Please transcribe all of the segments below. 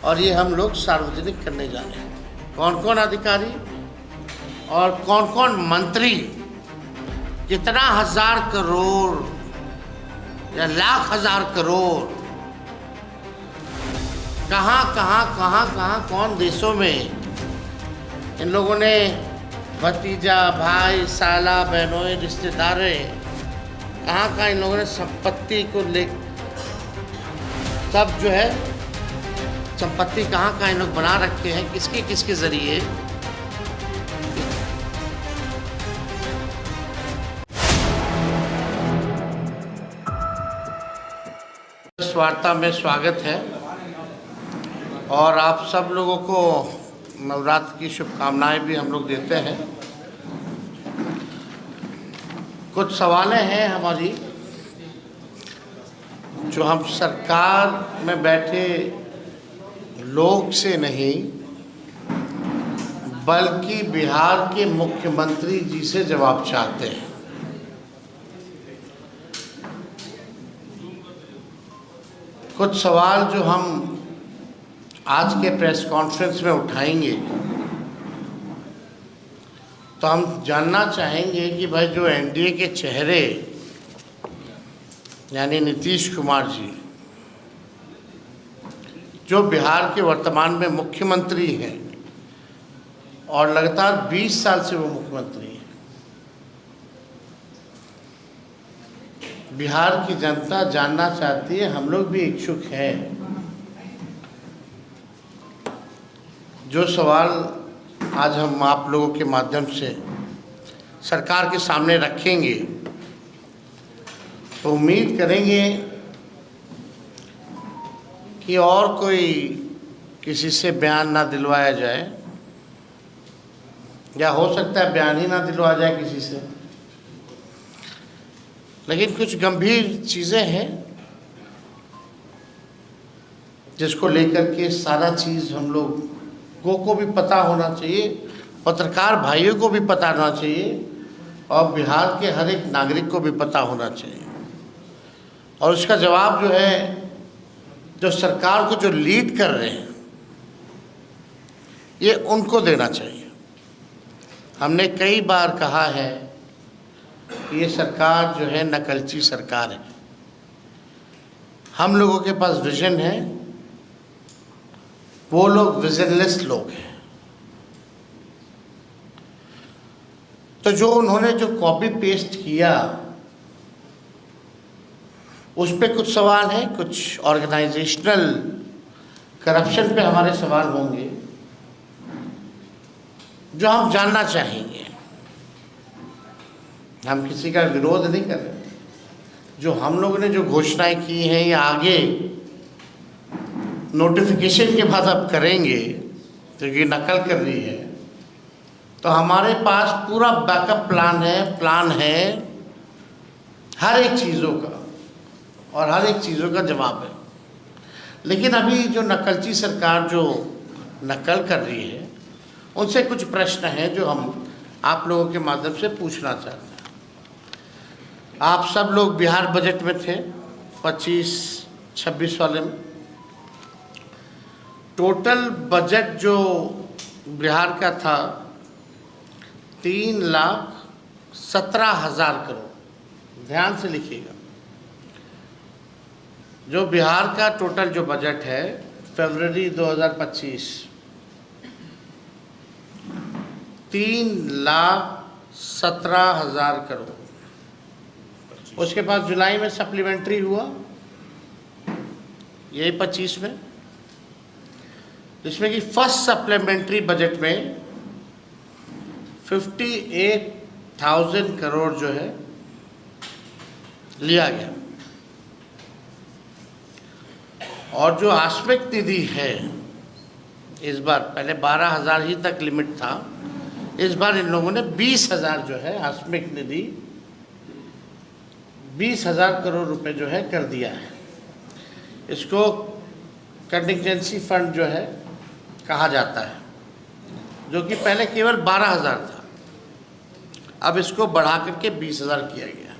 और ये हम लोग सार्वजनिक करने जा रहे हैं। कौन कौन अधिकारी और कौन कौन मंत्री कितना हजार करोड़ या लाख हजार करोड़ कहाँ कौन देशों में इन लोगों ने भतीजा भाई साला बहनों रिश्तेदारें कहाँ इन लोगों ने संपत्ति को ले सब जो है संपत्ति कहाँ इन लोग बना रखे हैं, किसके जरिए। इस वार्ता में स्वागत है और आप सब लोगों को नवरात्र की शुभकामनाएं भी हम लोग देते हैं। कुछ सवालें हैं हमारी जो हम सरकार में बैठे लोग से नहीं बल्कि बिहार के मुख्यमंत्री जी से जवाब चाहते हैं। कुछ सवाल जो हम आज के प्रेस कॉन्फ्रेंस में उठाएंगे तो हम जानना चाहेंगे कि भाई जो एनडीए के चेहरे यानी नीतीश कुमार जी जो बिहार के वर्तमान में मुख्यमंत्री हैं और लगातार 20 साल से वो मुख्यमंत्री हैं, बिहार की जनता जानना चाहती है, हम लोग भी इच्छुक हैं। जो सवाल आज हम आप लोगों के माध्यम से सरकार के सामने रखेंगे तो उम्मीद करेंगे कि और कोई किसी से बयान ना दिलवाया जाए या हो सकता है बयान ही ना दिलवाया जाए किसी से, लेकिन कुछ गंभीर चीज़ें हैं जिसको लेकर के सारा चीज़ हम लोगों को भी पता होना चाहिए, पत्रकार भाइयों को भी पता होना चाहिए और बिहार के हर एक नागरिक को भी पता होना चाहिए। और उसका जवाब जो है जो सरकार को जो लीड कर रहे हैं ये उनको देना चाहिए। हमने कई बार कहा है कि ये सरकार जो है नकलची सरकार है। हम लोगों के पास विजन है, वो लोग विजनलेस लोग हैं। तो जो उन्होंने जो कॉपी पेस्ट किया उस पे कुछ सवाल हैं, कुछ ऑर्गेनाइजेशनल करप्शन पे हमारे सवाल होंगे जो हम जानना चाहेंगे। हम किसी का विरोध नहीं कर रहे, जो हम लोगों ने जो घोषणाएं की हैं या आगे नोटिफिकेशन के बाद अब करेंगे क्योंकि नकल कर रही है, तो हमारे पास पूरा बैकअप प्लान है हर एक चीज़ों का और हर एक चीज़ों का जवाब है। लेकिन अभी जो नकलची सरकार जो नकल कर रही है उनसे कुछ प्रश्न हैं जो हम आप लोगों के माध्यम से पूछना चाहते हैं। आप सब लोग बिहार बजट में थे 25-26 वाले में। टोटल बजट जो बिहार का था 3,17,000 करोड़। ध्यान से लिखिएगा, जो बिहार का टोटल जो बजट है फरवरी 2025 3,17,000 करोड़। उसके बाद जुलाई में सप्लीमेंट्री हुआ यही 25 में, जिसमें कि फर्स्ट सप्लीमेंट्री बजट में 58,000 करोड़ जो है लिया गया। और जो आस्मिक निधि है इस बार, पहले 12,000 ही तक लिमिट था, इस बार इन लोगों ने 20,000 जो है आस्मिक निधि 20,000 करोड़ रुपए जो है कर दिया है। इसको कंटिजेंसी फंड जो है कहा जाता है, जो कि पहले केवल 12,000 था, अब इसको बढ़ा करके 20,000 किया गया।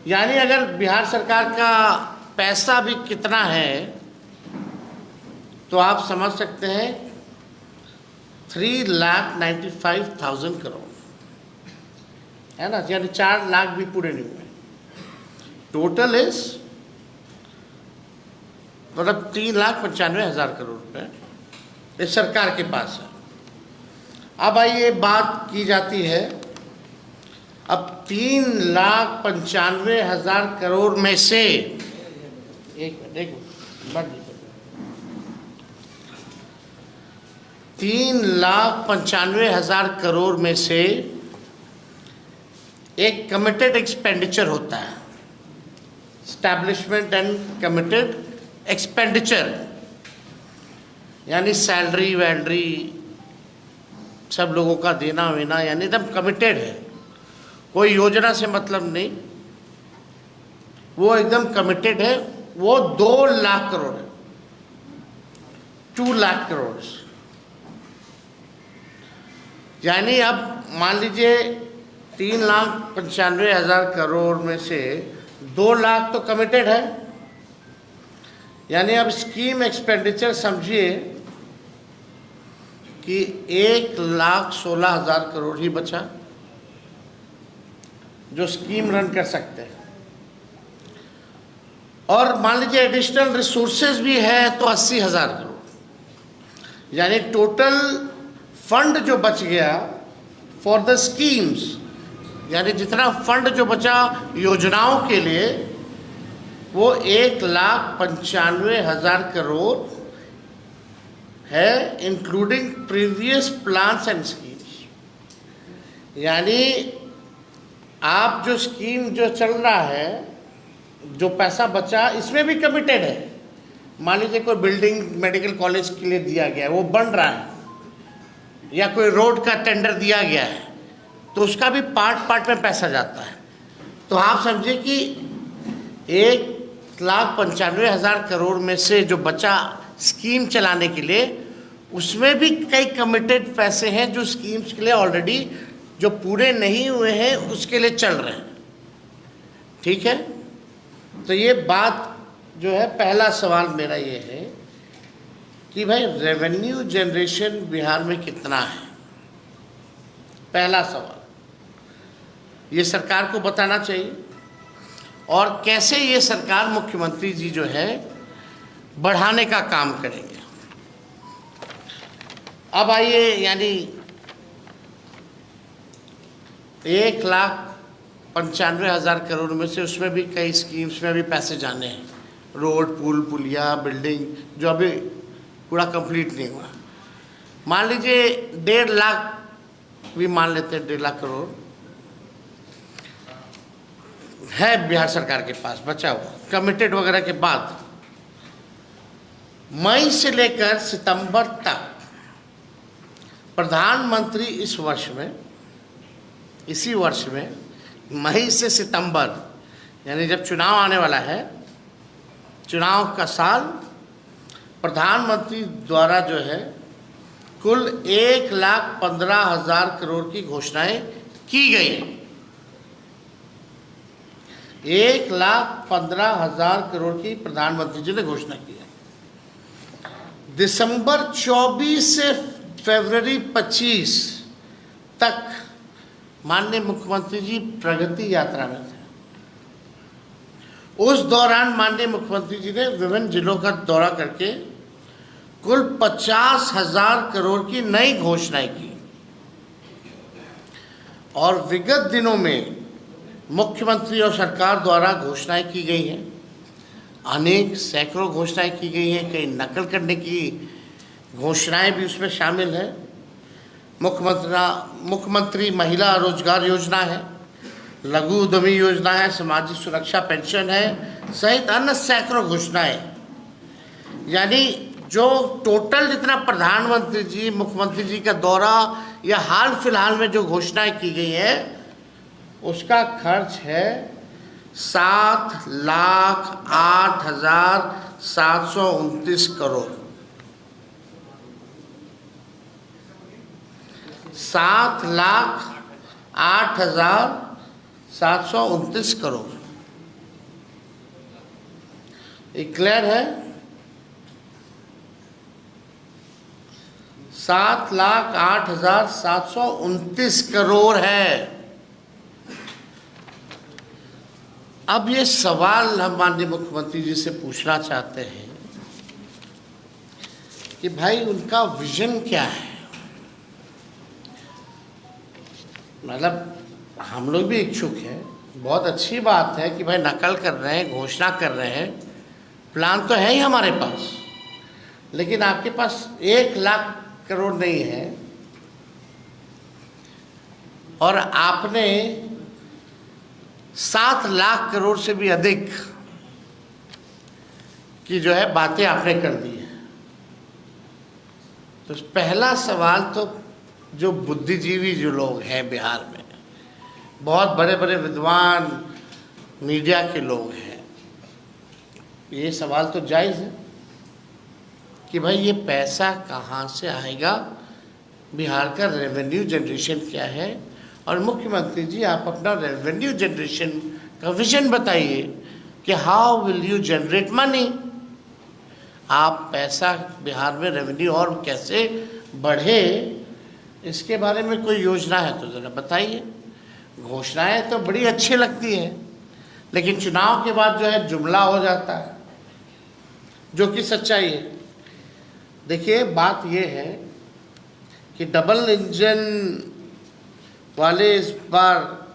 यानी अगर बिहार सरकार का पैसा भी कितना है तो आप समझ सकते हैं 3,95,000 करोड़ है ना, यानी 4 लाख भी पूरे नहीं हुए। टोटल इज मतलब 3,95,000 करोड़ रुपए इस सरकार के पास है। अब आइए बात की जाती है, अब 3,95,000 करोड़ में से एक 3,95,000 करोड़ में से एक कमिटेड एक्सपेंडिचर होता है, एस्टैब्लिशमेंट एंड कमिटेड एक्सपेंडिचर, यानी सैलरी वैलरी सब लोगों का देना वेना, यानी एकदम कमिटेड है, कोई योजना से मतलब नहीं, वो एकदम कमिटेड है। वो 2 लाख करोड़ है, 2 लाख करोड़। यानी अब मान लीजिए 3,95,000 करोड़ में से 2 लाख तो कमिटेड है, यानी अब स्कीम एक्सपेंडिचर समझिए कि 1,16,000 करोड़ ही बचा जो स्कीम रन कर सकते हैं। और मान लीजिए एडिशनल रिसोर्सेज भी है तो 80,000 करोड़, यानी टोटल फंड जो बच गया फॉर द स्कीम्स, यानी जितना फंड जो बचा योजनाओं के लिए वो 1,95,000 करोड़ है, including previous plans and schemes. यानी आप जो स्कीम जो चल रहा है, जो पैसा बचा इसमें भी कमिटेड है। मान लीजिए कोई बिल्डिंग मेडिकल कॉलेज के लिए दिया गया है, वो बन रहा है, या कोई रोड का टेंडर दिया गया है, तो उसका भी पार्ट में पैसा जाता है। तो आप समझिए कि 1,95,000 करोड़ में से जो बचा स्कीम चलाने के लिए, उसमें भी कई कमिटेड पैसे हैं जो स्कीम्स के लिए ऑलरेडी जो पूरे नहीं हुए हैं उसके लिए चल रहे हैं। ठीक है, तो ये बात जो है, पहला सवाल मेरा ये है कि भाई रेवेन्यू जनरेशन बिहार में कितना है। पहला सवाल ये सरकार को बताना चाहिए, और कैसे ये सरकार मुख्यमंत्री जी जो है बढ़ाने का काम करेंगे। अब आइए, यानी 1,95,000 करोड़ में से उसमें भी कई स्कीम्स में भी पैसे जाने हैं, रोड पुल पुलिया बिल्डिंग जो अभी पूरा कंप्लीट नहीं हुआ। मान लीजिए 1.5 लाख भी मान लेते हैं, 1.5 लाख करोड़ है बिहार सरकार के पास बचा हुआ कमिटेड वगैरह के बाद। मई से लेकर सितंबर तक प्रधानमंत्री इस वर्ष में, इसी वर्ष में मई से सितंबर, यानी जब चुनाव आने वाला है, चुनाव का साल, प्रधानमंत्री द्वारा जो है कुल 1,15,000 करोड़ की घोषणाएं की गई। 1,15,000 करोड़ की प्रधानमंत्री जी ने घोषणा की है। दिसंबर 24 से फरवरी 25 तक माननीय मुख्यमंत्री जी प्रगति यात्रा में थे। उस दौरान माननीय मुख्यमंत्री जी ने विभिन्न जिलों का दौरा करके कुल 50,000 करोड़ की नई घोषणाएं की। और विगत दिनों में मुख्यमंत्री और सरकार द्वारा घोषणाएं की गई हैं, अनेक सैकड़ों घोषणाएं की गई हैं, कई नकल करने की घोषणाएं भी उसमें शामिल है। मुख्यमंत्री महिला रोजगार योजना है, लघु उद्यमी योजना है, सामाजिक सुरक्षा पेंशन है, सहित अन्य सैकड़ों घोषणाएं। यानी जो टोटल जितना प्रधानमंत्री जी मुख्यमंत्री जी का दौरा या हाल फिलहाल में जो घोषणाएं की गई है, उसका खर्च है 7,08,729 करोड़। 7,08,729 करोड़। ये क्लियर है? 7,08,729 करोड़ है। अब ये सवाल हम माननीय मुख्यमंत्री जी से पूछना चाहते हैं कि भाई उनका विजन क्या है। मतलब हम लोग भी इच्छुक हैं, बहुत अच्छी बात है कि भाई नकल कर रहे हैं, घोषणा कर रहे हैं, प्लान तो है ही हमारे पास, लेकिन आपके पास 1 लाख करोड़ नहीं है और आपने 7 लाख करोड़ से भी अधिक की जो है बातें आपने कर दी है। तो पहला सवाल तो जो बुद्धिजीवी जो लोग हैं बिहार में, बहुत बड़े बड़े विद्वान मीडिया के लोग हैं, ये सवाल तो जायज़ है कि भाई ये पैसा कहाँ से आएगा, बिहार का रेवेन्यू जनरेशन क्या है। और मुख्यमंत्री जी आप अपना रेवेन्यू जनरेशन का विजन बताइए कि how will you generate money. आप पैसा बिहार में रेवेन्यू और कैसे बढ़े, इसके बारे में कोई योजना है तो ज़रा बताइए। घोषणाएं तो बड़ी अच्छी लगती हैं, लेकिन चुनाव के बाद जो है जुमला हो जाता है, जो कि सच्चाई है। देखिए बात ये है कि डबल इंजन वाले इस बार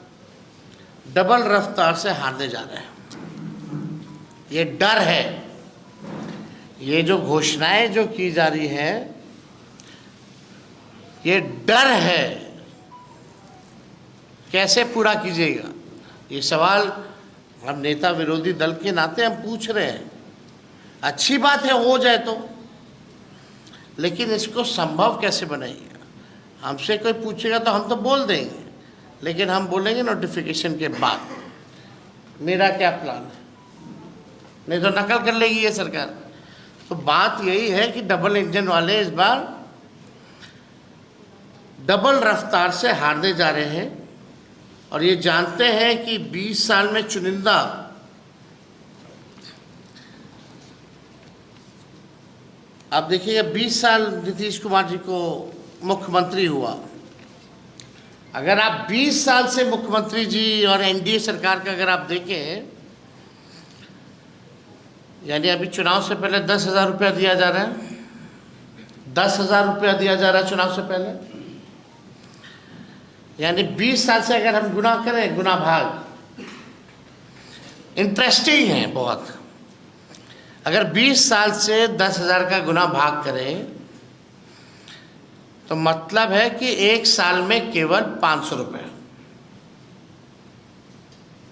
डबल रफ्तार से हारने जा रहे हैं। ये डर है, ये जो घोषणाएं जो की जा रही हैं, ये डर है, कैसे पूरा कीजिएगा। ये सवाल हम नेता विरोधी दल के नाते हम पूछ रहे हैं। अच्छी बात है हो जाए तो, लेकिन इसको संभव कैसे बनाइएगा। हमसे कोई पूछेगा तो हम तो बोल देंगे, लेकिन हम बोलेंगे नोटिफिकेशन के बाद मेरा क्या प्लान है, नहीं तो नकल कर लेगी ये सरकार। तो बात यही है कि डबल इंजन वाले इस बार डबल रफ्तार से हारने जा रहे हैं और ये जानते हैं कि 20 साल में चुनिंदा अब देखिएगा 20 साल नीतीश कुमार जी को मुख्यमंत्री हुआ। अगर आप 20 साल से मुख्यमंत्री जी और एनडीए सरकार का अगर आप देखें, यानी अभी चुनाव से पहले 10,000 रुपया दिया जा रहा है, 10,000 रुपया दिया जा रहा है चुनाव से पहले। यानी 20 साल से अगर हम गुना करें, गुना भाग इंटरेस्टिंग है बहुत। अगर 20 साल से 10,000 का गुना भाग करें तो मतलब है कि 1 साल में केवल 500 रुपये,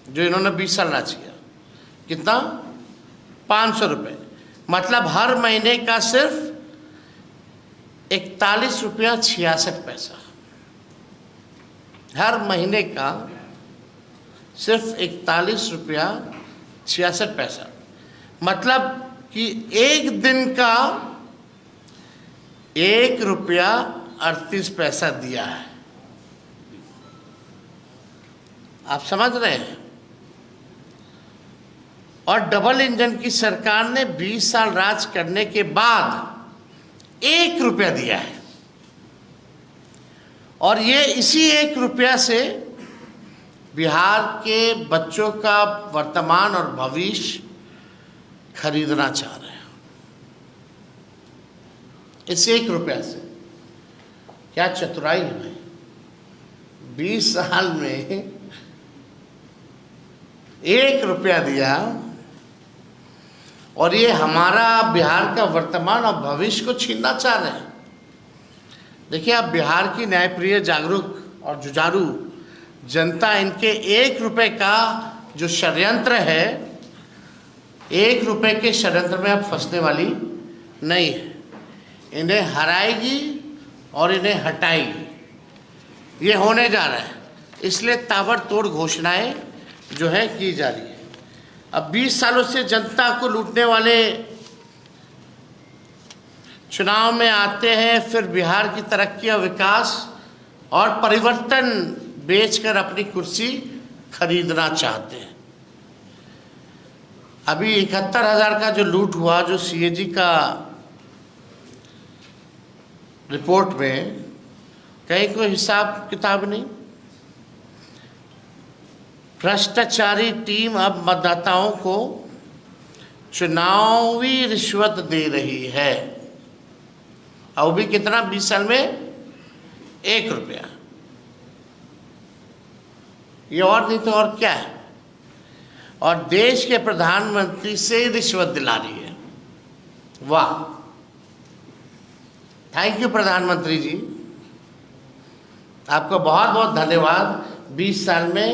जो इन्होंने 20 साल राज किया। कितना? 500 रुपये। मतलब हर महीने का सिर्फ 41 रुपया 66 पैसा। हर महीने का सिर्फ 41 रुपया 66 पैसा। मतलब कि एक दिन का 1 रुपया 38 पैसा दिया है। आप समझ रहे हैं। और डबल इंजन की सरकार ने 20 साल राज करने के बाद 1 रुपया दिया है और ये इसी 1 रुपया से बिहार के बच्चों का वर्तमान और भविष्य खरीदना चाह रहे हैं। इस 1 रुपया से क्या चतुराई है भाई। 20 साल में 1 रुपया दिया और ये हमारा बिहार का वर्तमान और भविष्य को छीनना चाह रहे हैं। देखिए आप बिहार की न्यायप्रिय, जागरूक और जुझारू जनता इनके 1 रुपये का जो षड्यंत्र है, 1 रुपये के षड्यंत्र में अब फंसने वाली नहीं है। इन्हें हराएगी और इन्हें हटाएगी। ये होने जा रहा है, इसलिए ताबड़तोड़ घोषणाएं जो है की जा रही है। अब 20 सालों से जनता को लूटने वाले चुनाव में आते हैं, फिर बिहार की तरक्की और विकास और परिवर्तन बेचकर अपनी कुर्सी खरीदना चाहते हैं। अभी 71,000 का जो लूट हुआ, जो सीएजी का रिपोर्ट में कहीं कोई हिसाब किताब नहीं। भ्रष्टाचारी टीम अब मतदाताओं को चुनावी रिश्वत दे रही है, और भी कितना, 20 साल में 1 रुपया। ये और नहीं तो और क्या है। और देश के प्रधानमंत्री से रिश्वत दिला रही है। वाह, थैंक यू प्रधानमंत्री जी, आपको बहुत बहुत धन्यवाद। 20 साल में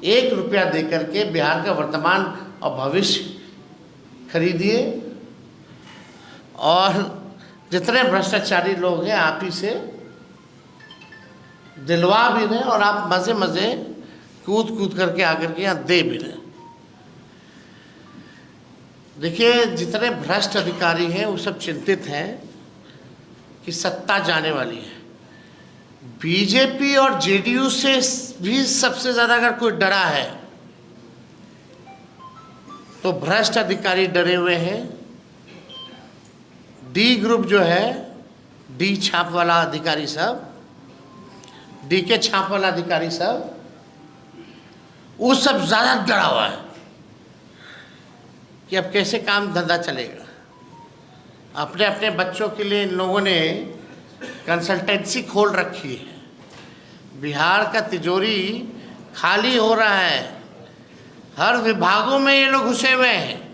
1 रुपया देकर के बिहार का वर्तमान और भविष्य खरीदिए, और जितने भ्रष्टाचारी लोग हैं आप ही से दिलवा भी रहे, और आप मज़े मज़े कूद कूद करके आकर के यहाँ दे भी रहे। देखिए, जितने भ्रष्ट अधिकारी हैं वो सब चिंतित हैं कि सत्ता जाने वाली है। बीजेपी और जेडीयू से भी सबसे ज़्यादा अगर कोई डरा है तो भ्रष्ट अधिकारी डरे हुए हैं। डी ग्रुप जो है, डी छाप वाला अधिकारी सब, डी के छाप वाला अधिकारी सब, वो सब ज़्यादा डरा हुआ है कि अब कैसे काम धंधा चलेगा। अपने अपने बच्चों के लिए इन लोगों ने कंसल्टेंसी खोल रखी है। बिहार का तिजोरी खाली हो रहा है, हर विभागों में ये लोग घुसे हुए हैं।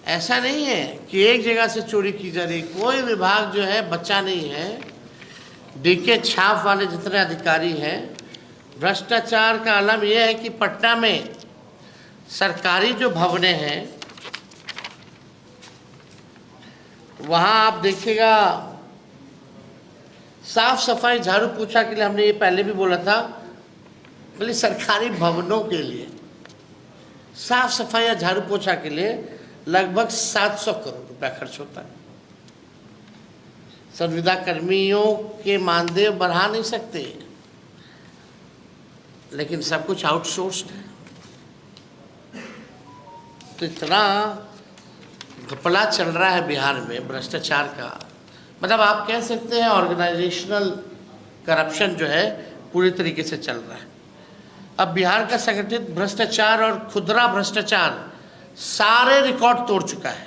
ऐसा नहीं है कि एक जगह से चोरी की जा रही, कोई विभाग जो है बच्चा नहीं है। डीके छाप वाले जितने अधिकारी हैं, भ्रष्टाचार का आलम यह है कि पटना में सरकारी जो भवनें हैं वहाँ आप देखिएगा, साफ सफाई झाड़ू पोछा के लिए, हमने ये पहले भी बोला था, बोले सरकारी भवनों के लिए साफ सफाई या झाड़ू पोछा के लिए लगभग 700 करोड़ रुपया खर्च होता है। संविदा कर्मियों के मानदेय बढ़ा नहीं सकते, लेकिन सब कुछ आउटसोर्स्ड है। तो इतना घपला चल रहा है बिहार में भ्रष्टाचार का, मतलब आप कह सकते हैं ऑर्गेनाइजेशनल करप्शन जो है पूरी तरीके से चल रहा है। अब बिहार का संगठित भ्रष्टाचार और खुदरा भ्रष्टाचार सारे रिकॉर्ड तोड़ चुका है।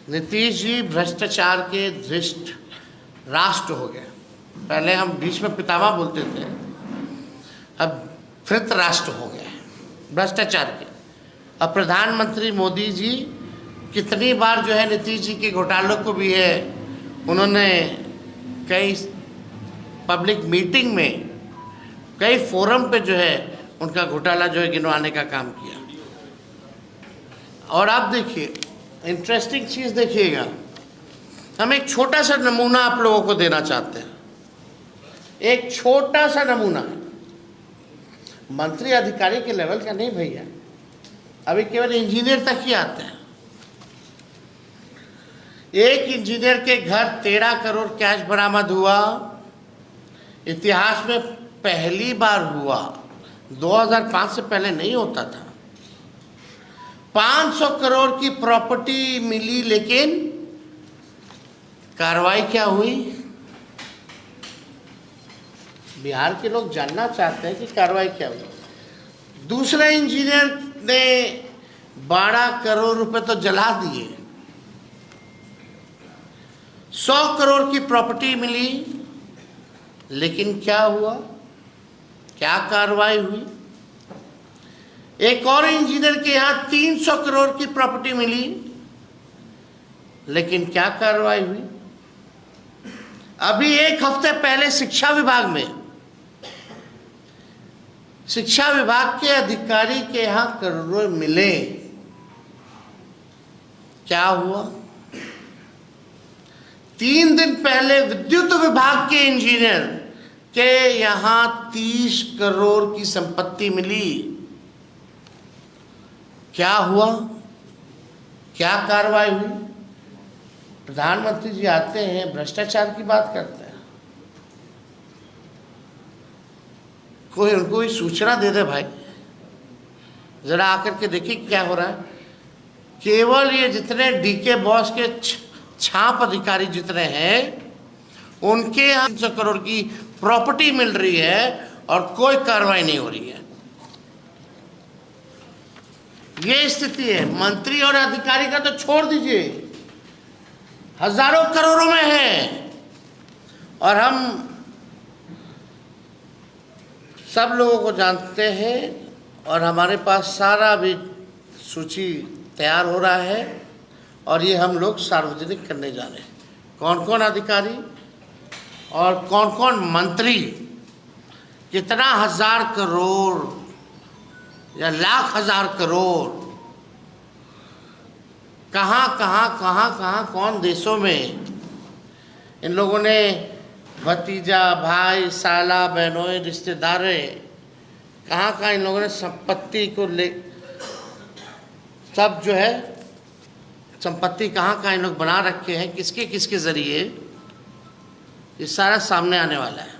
नीतीश जी भ्रष्टाचार के धृष्ट राष्ट्र हो गए। पहले हम बीच में पितामह बोलते थे, अब धृत राष्ट्र हो गए भ्रष्टाचार के। अब प्रधानमंत्री मोदी जी कितनी बार जो है नीतीश जी के घोटालों को भी है, उन्होंने कई पब्लिक मीटिंग में, कई फोरम पे जो है उनका घोटाला जो है गिनवाने का काम किया। और आप देखिए, इंटरेस्टिंग चीज़ देखिएगा, हम एक छोटा सा नमूना आप लोगों को देना चाहते हैं। एक छोटा सा नमूना, मंत्री अधिकारी के लेवल का नहीं भैया, अभी केवल इंजीनियर तक ही आते हैं। एक इंजीनियर के घर 13 करोड़ कैश बरामद हुआ, इतिहास में पहली बार हुआ, 2005 से पहले नहीं होता था। 500 करोड़ की प्रॉपर्टी मिली, लेकिन कार्रवाई क्या हुई? बिहार के लोग जानना चाहते हैं कि कार्रवाई क्या हुई। दूसरे इंजीनियर ने 12 करोड़ रुपए तो जला दिए। 100 करोड़ की प्रॉपर्टी मिली, लेकिन क्या हुआ? क्या कार्रवाई हुई? एक और इंजीनियर के यहाँ 300 करोड़ की प्रॉपर्टी मिली, लेकिन क्या कार्रवाई हुई? अभी एक हफ्ते पहले शिक्षा विभाग में, शिक्षा विभाग के अधिकारी के यहाँ करोड़ों मिले, क्या हुआ? 3 दिन पहले विद्युत विभाग के इंजीनियर के यहाँ 30 करोड़ की संपत्ति मिली, क्या हुआ? क्या कार्रवाई हुई? प्रधानमंत्री जी आते हैं, भ्रष्टाचार की बात करते हैं, कोई उनको भी सूचना दे दे भाई, जरा आकर के देखिए क्या हो रहा है। केवल ये जितने डीके बॉस के छाप अधिकारी जितने हैं, उनके यहाँ 300 करोड़ की प्रॉपर्टी मिल रही है और कोई कार्रवाई नहीं हो रही है। ये स्थिति है। मंत्री और अधिकारी का तो छोड़ दीजिए, हजारों करोड़ों में है। और हम सब लोगों को जानते हैं और हमारे पास सारा भी सूची तैयार हो रहा है और ये हम लोग सार्वजनिक करने जा रहे हैं। कौन कौन अधिकारी और कौन कौन मंत्री कितना हजार करोड़ या लाख हजार करोड़ कहाँ कौन देशों में इन लोगों ने भतीजा भाई साला बहनों रिश्तेदारें कहाँ इन लोगों ने संपत्ति को ले सब जो है संपत्ति कहाँ इन लोग बना रखे हैं, किसके किसके ज़रिए, ये सारा सामने आने वाला है।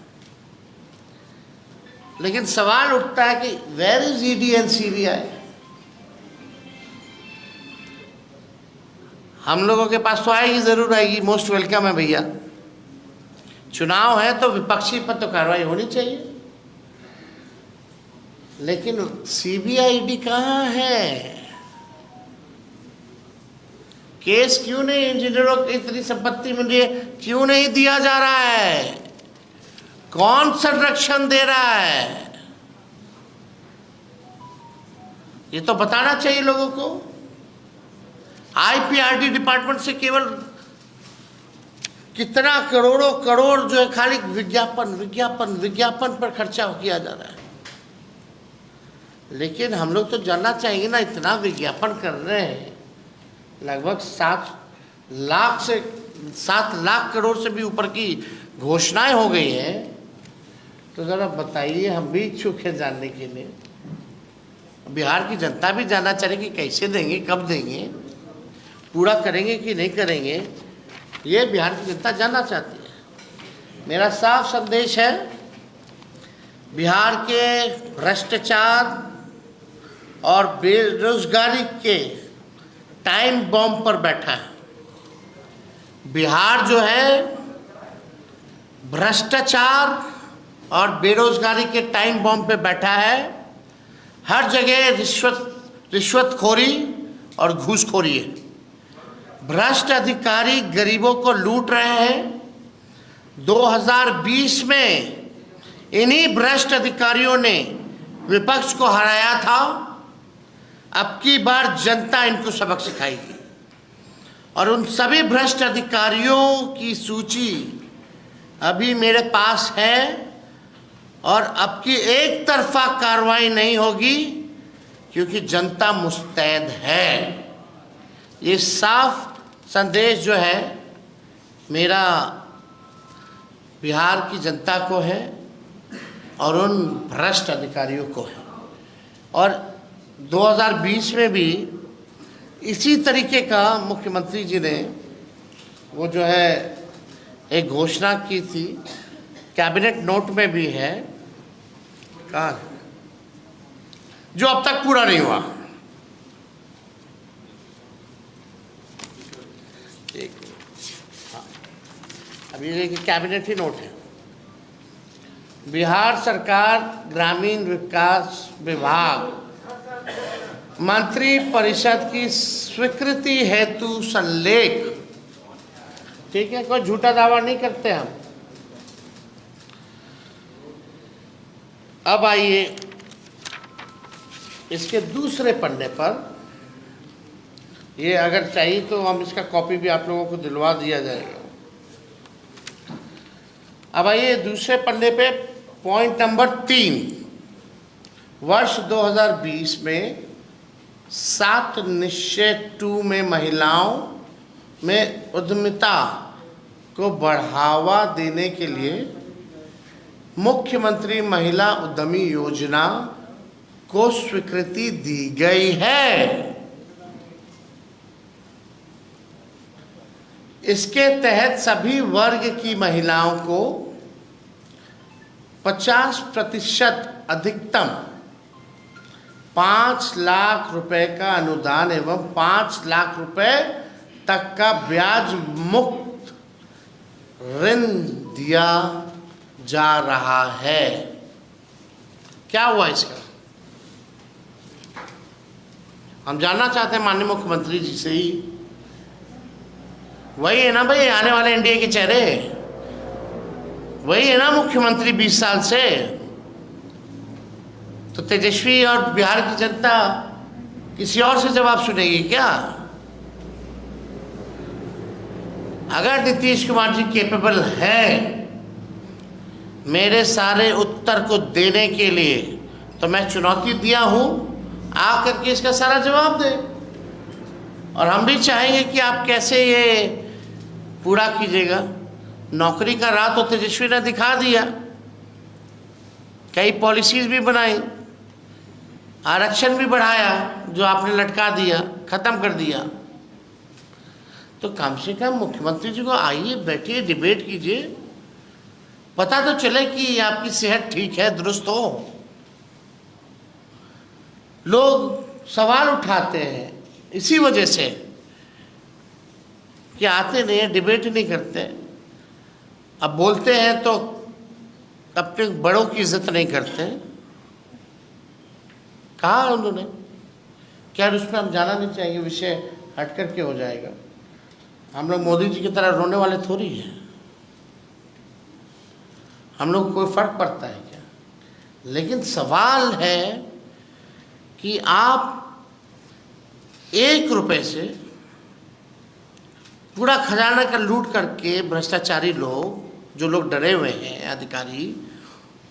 लेकिन सवाल उठता है कि where is ED and CBI. हम लोगों के पास तो आएगी, ज़रूर आएगी, मोस्ट वेलकम है भैया। चुनाव है तो विपक्षी पर तो कार्रवाई होनी चाहिए, लेकिन सीबीआई ईडी कहाँ है? केस क्यों नहीं, इंजीनियरों की इतनी संपत्ति मिल रही है क्यों नहीं दिया जा रहा है? कौन संरक्षण दे रहा है? ये तो बताना चाहिए लोगों को। आईपीआरडी डिपार्टमेंट से केवल कितना करोड़ों करोड़ जो है खाली विज्ञापन पर खर्चा किया जा रहा है। लेकिन हम लोग तो जानना चाहिए ना, इतना विज्ञापन कर रहे हैं, लगभग 7 लाख करोड़ से भी ऊपर की घोषणाएं हो गई हैं। तो ज़रा बताइए, हम भी इच्छुक हैं जानने के लिए। बिहार की जनता भी जानना चाह रही कि कैसे देंगे, कब देंगे, पूरा करेंगे कि नहीं करेंगे, ये बिहार की जनता जानना चाहती है। मेरा साफ संदेश है, बिहार के भ्रष्टाचार और बेरोजगारी के टाइम बॉम्ब पर बैठा है। बिहार जो है भ्रष्टाचार और बेरोजगारी के टाइम बॉम्ब पे बैठा है। हर जगह रिश्वतखोरी और घूसखोरी है। भ्रष्ट अधिकारी गरीबों को लूट रहे हैं। 2020 में इन्हीं भ्रष्ट अधिकारियों ने विपक्ष को हराया था। अब की बार जनता इनको सबक सिखाएगी और उन सभी भ्रष्ट अधिकारियों की सूची अभी मेरे पास है और अब की एक तरफा कार्रवाई नहीं होगी, क्योंकि जनता मुस्तैद है। ये साफ संदेश जो है मेरा बिहार की जनता को है और उन भ्रष्ट अधिकारियों को है। और 2020 में भी इसी तरीके का मुख्यमंत्री जी ने वो जो है एक घोषणा की थी, कैबिनेट नोट में भी है, कहाँ जो अब तक पूरा नहीं हुआ। अभी ये कैबिनेट ही नोट है। बिहार सरकार ग्रामीण विकास विभाग मंत्री परिषद की स्वीकृति हेतु संलेख, ठीक है, कोई झूठा दावा नहीं करते हम। अब आइए इसके दूसरे पन्ने पर, ये अगर चाहिए तो हम इसका कॉपी भी आप लोगों को दिलवा दिया जाएगा। अब आइए दूसरे पन्ने पे पॉइंट नंबर 3, वर्ष 2020 में 7 निश्चय 2 में महिलाओं में उद्यमिता को बढ़ावा देने के लिए मुख्यमंत्री महिला उद्यमी योजना को स्वीकृति दी गई है। इसके तहत सभी वर्ग की महिलाओं को 50% अधिकतम 5 लाख रुपए का अनुदान एवं 5 लाख रुपए तक का ब्याज मुक्त ऋण दिया जा रहा है। क्या हुआ इसका? हम जानना चाहते हैं माननीय मुख्यमंत्री जी से ही। वही है ना भाई आने वाले एनडीए के चेहरे, वही है ना मुख्यमंत्री 20 साल से। तो तेजस्वी और बिहार की जनता किसी और से जवाब सुनेगी क्या? अगर नीतीश कुमार जी कैपेबल है मेरे सारे उत्तर को देने के लिए, तो मैं चुनौती दिया हूं, आकर के इसका सारा जवाब दे। और हम भी चाहेंगे कि आप कैसे ये पूरा कीजिएगा। नौकरी का राह तो तेजस्वी ने दिखा दिया, कई पॉलिसीज भी बनाई, आरक्षण भी बढ़ाया जो आपने लटका दिया, खत्म कर दिया। तो कम से कम मुख्यमंत्री जी को आइए, बैठिए, डिबेट कीजिए, पता तो चले कि आपकी सेहत ठीक है, दुरुस्त हो। लोग सवाल उठाते हैं इसी वजह से कि आते नहीं है, डिबेट नहीं करते। अब बोलते हैं तो अपने बड़ों की इज्जत नहीं करते। कहा उन्होंने क्या? उसमें हम जाना नहीं चाहिए, विषय हट करके हो जाएगा। हम लोग मोदी जी की तरह रोने वाले थोड़ी हैं। हम लोग को कोई फर्क पड़ता है क्या? लेकिन सवाल है कि आप 1 रुपए से पूरा खजाना का लूट करके भ्रष्टाचारी लोग, जो लोग डरे हुए हैं अधिकारी,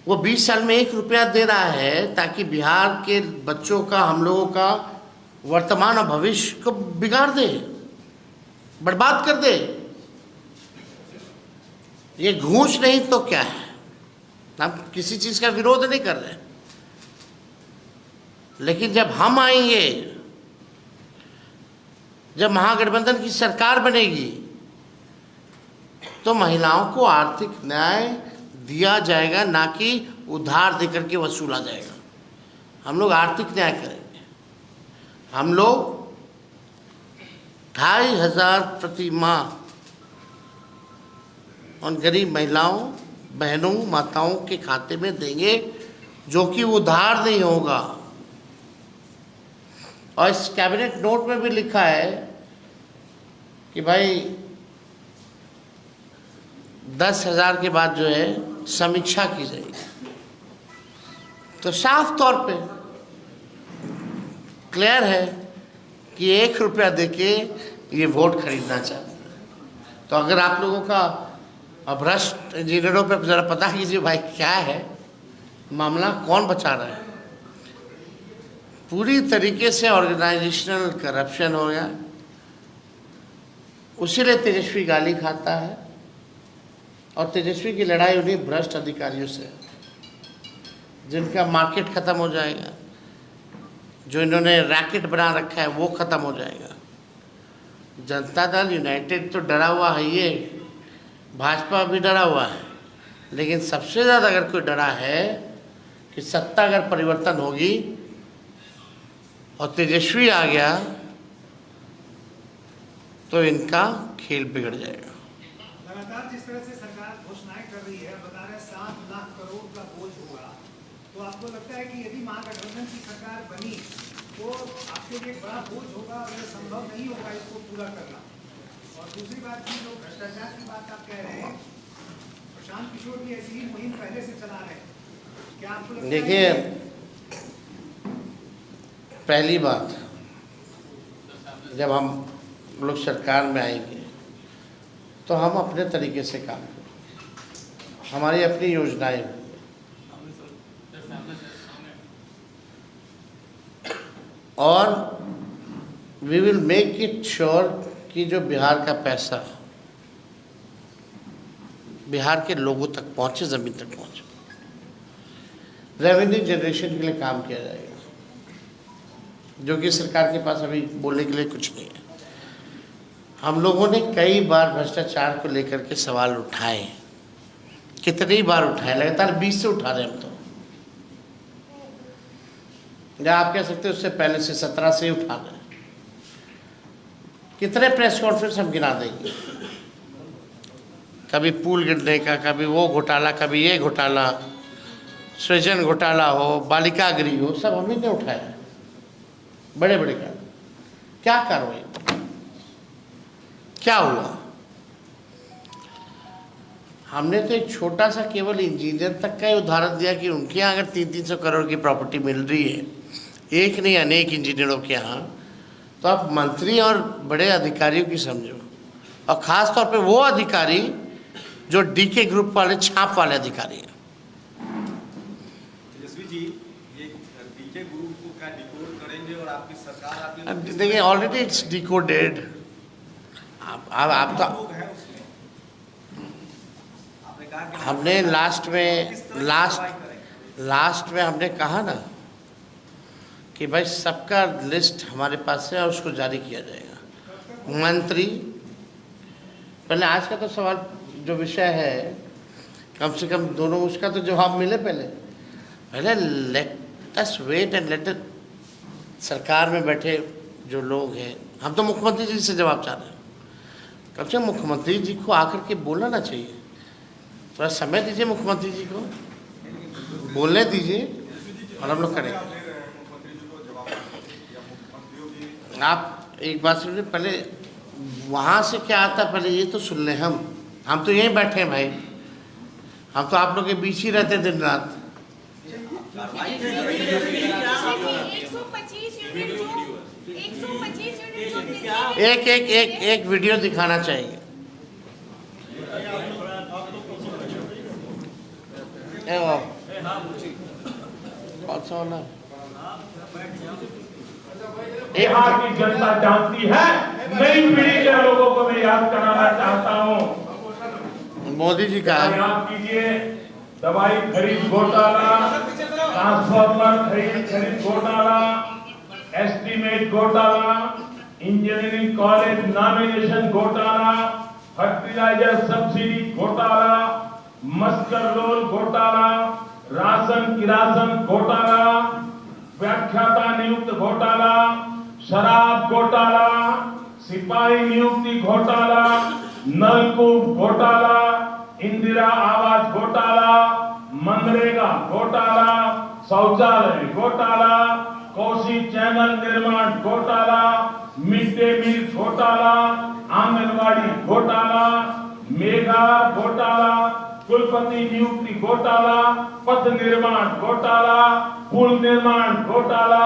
वो 20 साल में 1 रुपया दे रहा है ताकि बिहार के बच्चों का, हम लोगों का वर्तमान और भविष्य को बिगाड़ दे, बर्बाद कर दे। ये घूस नहीं तो क्या है? हम किसी चीज का विरोध नहीं कर रहे, लेकिन जब हम आएंगे, जब महागठबंधन की सरकार बनेगी, तो महिलाओं को आर्थिक न्याय दिया जाएगा, ना कि उधार देकर के वसूला जाएगा। हम लोग आर्थिक न्याय करेंगे। हम लोग 2500 प्रति माह उन गरीब महिलाओं, बहनों, माताओं के खाते में देंगे, जो कि उधार नहीं होगा। और इस कैबिनेट नोट में भी लिखा है कि भाई 10,000 के बाद जो है समीक्षा की जाएगी। तो साफ तौर पे क्लियर है कि 1 रुपया देके ये वोट खरीदना चाहते हैं। तो अगर आप लोगों का भ्रष्ट इंजीनियरों पे ज़रा पता कीजिए भाई क्या है मामला, कौन बचा रहा है। पूरी तरीके से ऑर्गेनाइजेशनल करप्शन हो गया। उसीलिए तेजस्वी गाली खाता है, और तेजस्वी की लड़ाई उन्हीं भ्रष्ट अधिकारियों से, जिनका मार्केट ख़त्म हो जाएगा, जो इन्होंने रैकेट बना रखा है वो ख़त्म हो जाएगा। जनता दल यूनाइटेड तो डरा हुआ है, ये भाजपा भी डरा हुआ है, लेकिन सबसे ज़्यादा अगर कोई डरा है कि सत्ता अगर परिवर्तन होगी और तेजस्वी आ गया तो इनका खेल बिगड़ जाएगा। लगातार जिस तरह से सरकार घोषणाएं कर रही है, बता रहे 7 लाख करोड़ का बोझ होगा, तो आपको लगता है कि यदि महागठबंधन की सरकार बनी तो आपके लिए बड़ा बोझ होगा और यह संभव नहीं होगा इसको पूरा करना? और दूसरी बात की, जो भ्रष्टाचार की बात आप कह रहे हैं, प्रशांत किशोर भी ऐसी ही मुहिम पहले से चला रहे हैं, क्या आपको लगता है? देखिए, पहली बात, जब हम लोग सरकार में आएंगे तो हम अपने तरीके से काम करेंगे, हमारी अपनी योजनाएं होंगी, और we will make it sure कि जो बिहार का पैसा बिहार के लोगों तक पहुंचे, ज़मीन तक पहुंचे। रेवेन्यू जनरेशन के लिए काम किया जाएगा, जो कि सरकार के पास अभी बोलने के लिए कुछ नहीं है। हम लोगों ने कई बार भ्रष्टाचार को लेकर के सवाल उठाए, कितनी बार उठाए, लगातार 20 से उठा रहे हम तो, या आप कह सकते हो उससे पहले से 17 से ही उठा रहे। कितने प्रेस कॉन्फ्रेंस हम गिना देंगे। कभी पुल गिरने का, कभी वो घोटाला, कभी ये घोटाला, सृजन घोटाला हो, बालिका गृह हो, सब हम ही ने उठाया, बड़े बड़े का। क्या कार्रवाई, क्या हुआ? हमने तो एक छोटा सा केवल इंजीनियर तक का ही उदाहरण दिया कि उनके यहाँ अगर 300 करोड़ की प्रॉपर्टी मिल रही है, एक नहीं अनेक इंजीनियरों के यहाँ, तो आप मंत्री और बड़े अधिकारियों की समझो, और ख़ास तौर पे वो अधिकारी जो डीके ग्रुप वाले, छाप वाले अधिकारी हैं। तेजस्वी जी, ये डीके ग्रुप को क्या डिकोड करेंगे और आपकी सरकार आपके देखिए ऑलरेडी इट्स डिकोडेड। आप तो लोग हैं उसमें, आपने कहा कि हमने लास्ट में हमने कहा ना कि भाई सबका लिस्ट हमारे पास है और उसको जारी किया जाएगा। मंत्री, पहले आज का तो सवाल जो विषय है, कम से कम दोनों उसका तो जवाब मिले। पहले let us wait and let सरकार में बैठे जो लोग हैं, हम तो मुख्यमंत्री जी से जवाब चाह रहे हैं, कम से कम मुख्यमंत्री जी को आकर के बोलना चाहिए। थोड़ा समय दीजिए मुख्यमंत्री जी को, बोलने दीजिए और हम लोग करेंगे। आप एक बात सुनिए, पहले वहाँ से क्या आता पहले ये तो सुन लें। हम तो यहीं बैठे हैं भाई, हम तो आप लोग के बीच ही रहते दिन रात। 125 एक वीडियो दिखाना चाहिए। कौन सा वाला? बिहार की जनता जानती है, नई पीढ़ी के लोगों को मैं याद कराना चाहता हूँ। मोदी जी का याद कीजिए, दवाई खरीद घोटाला, ट्रांसफार्मर खरीद घोटाला, एस्टीमेट घोटाला, इंजीनियरिंग कॉलेज नॉमिनेशन घोटाला, फर्टिलाइजर सब्सिडी घोटाला, मस्कर रोल घोटाला, राशन किरासन घोटाला, व्याख्याता नियुक्त घोटाला, शराब घोटाला, सिपाही नियुक्ति घोटाला, नलकूप घोटाला, इंदिरा आवास घोटाला, मनरेगा घोटाला, शौचालय घोटाला, कोसी चैनल निर्माण घोटाला, मिड डे मील घोटाला, आंगनबाड़ी घोटाला, मेगा घोटाला, कुलपति नियुक्ति घोटाला, पथ निर्माण घोटाला, पुल निर्माण घोटाला,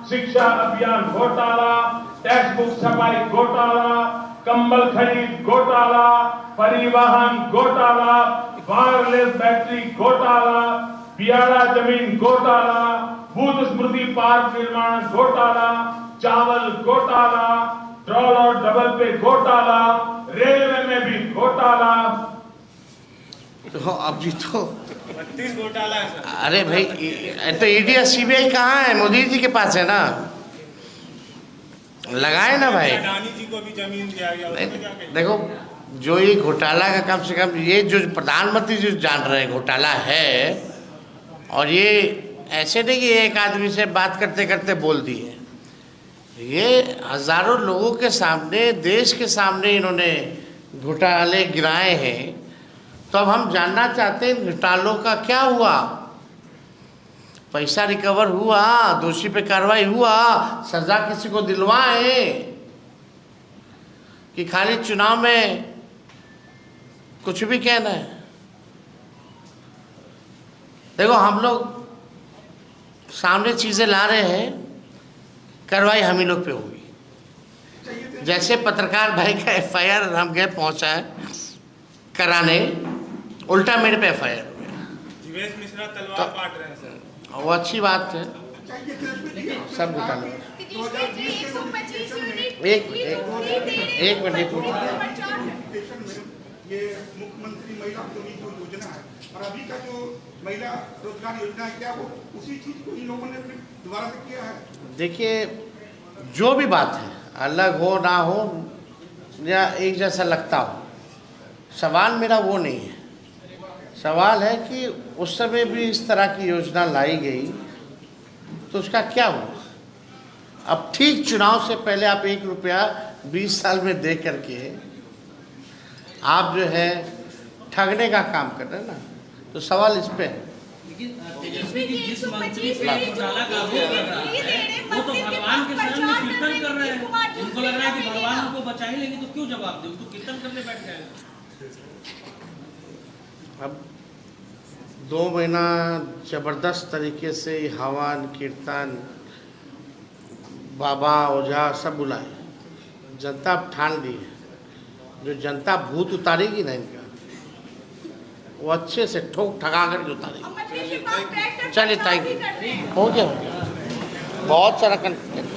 शिक्षा अभियान घोटाला, टेक्स्ट बुक छपाई घोटाला, कंबल खरीद घोटाला, परिवहन घोटाला, वायरलेस बैटरी घोटाला, बियाड़ा जमीन घोटाला, बुद्ध स्मृति पार्क निर्माण घोटाला, चावल घोटाला, ट्रोल और डबल पे घोटाला, रेलवे में भी घोटाला। तो अब जी तो 32 घोटाला है सर। अरे भाई, तो ईडी और सीबीआई कहाँ है? मोदी जी के पास है ना, लगाए ना भाई। अडानी जी को भी जमीन दिया गया, उसमें क्या कहेंगे? देखो, जो ये घोटाला का कम से कम ये जो प्रधानमंत्री जी जान रहे हैं घोटाला है, और ये ऐसे नहीं कि एक आदमी से बात करते करते बोल दिए, ये हजारों लोगों के सामने, देश के सामने इन्होंने घोटाले गिराए हैं। तो अब हम जानना चाहते हैं घोटालों का क्या हुआ, पैसा रिकवर हुआ, दोषी पे कार्रवाई हुआ, सजा किसी को दिलवाए, कि खाली चुनाव में कुछ भी कहना है। देखो, हम लोग सामने चीज़ें ला रहे हैं, कार्रवाई हम ही लोग पे होगी। जैसे पत्रकार भाई का एफआईआर हम गए पहुंचा है कराने, उल्टा मेरे पे एफआईआर हो गया। जीवेश मिश्रा तलवार काट रहे हैं सर। वो अच्छी बात है, सब घोटाला। एक मिनट, ये मुख्यमंत्री महिला उद्यमी जो योजना है, और अभी का जो महिला रोजगार योजना है, क्या वो उसी चीज को इन लोगों ने दोबारा से किया है? देखिए, जो भी बात है, अलग हो ना हो या एक जैसा लगता हो, सवाल मेरा वो नहीं है। सवाल है कि उस समय भी इस तरह की योजना लाई गई तो उसका क्या हुआ। अब ठीक चुनाव से पहले आप 1 रुपया 20 साल में दे करके आप जो है ठगने का काम कर रहे हैं ना, तो सवाल इस पे है। लेकिन तेजस्वी जी जिस मंत्री पे घोटाला का आरोप लग रहा है वो तो भगवान के शरण में कीर्तन कर रहे हैं। उनको लग रहा है कि भगवान उनको बचा ही लेंगे, तो क्यों जवाब दे, तो कीर्तन करने बैठ गए। अब 2 महीना जबरदस्त तरीके से हवन कीर्तन बाबा ओझा सब बुलाए, जनता अब ठान ली है, जो जनता भूत उतारेगी ना इनका, वो अच्छे से ठोक ठगा करके उतारेगी। चलिए थैंक यू, हो गया बहुत सारा कंटेंट।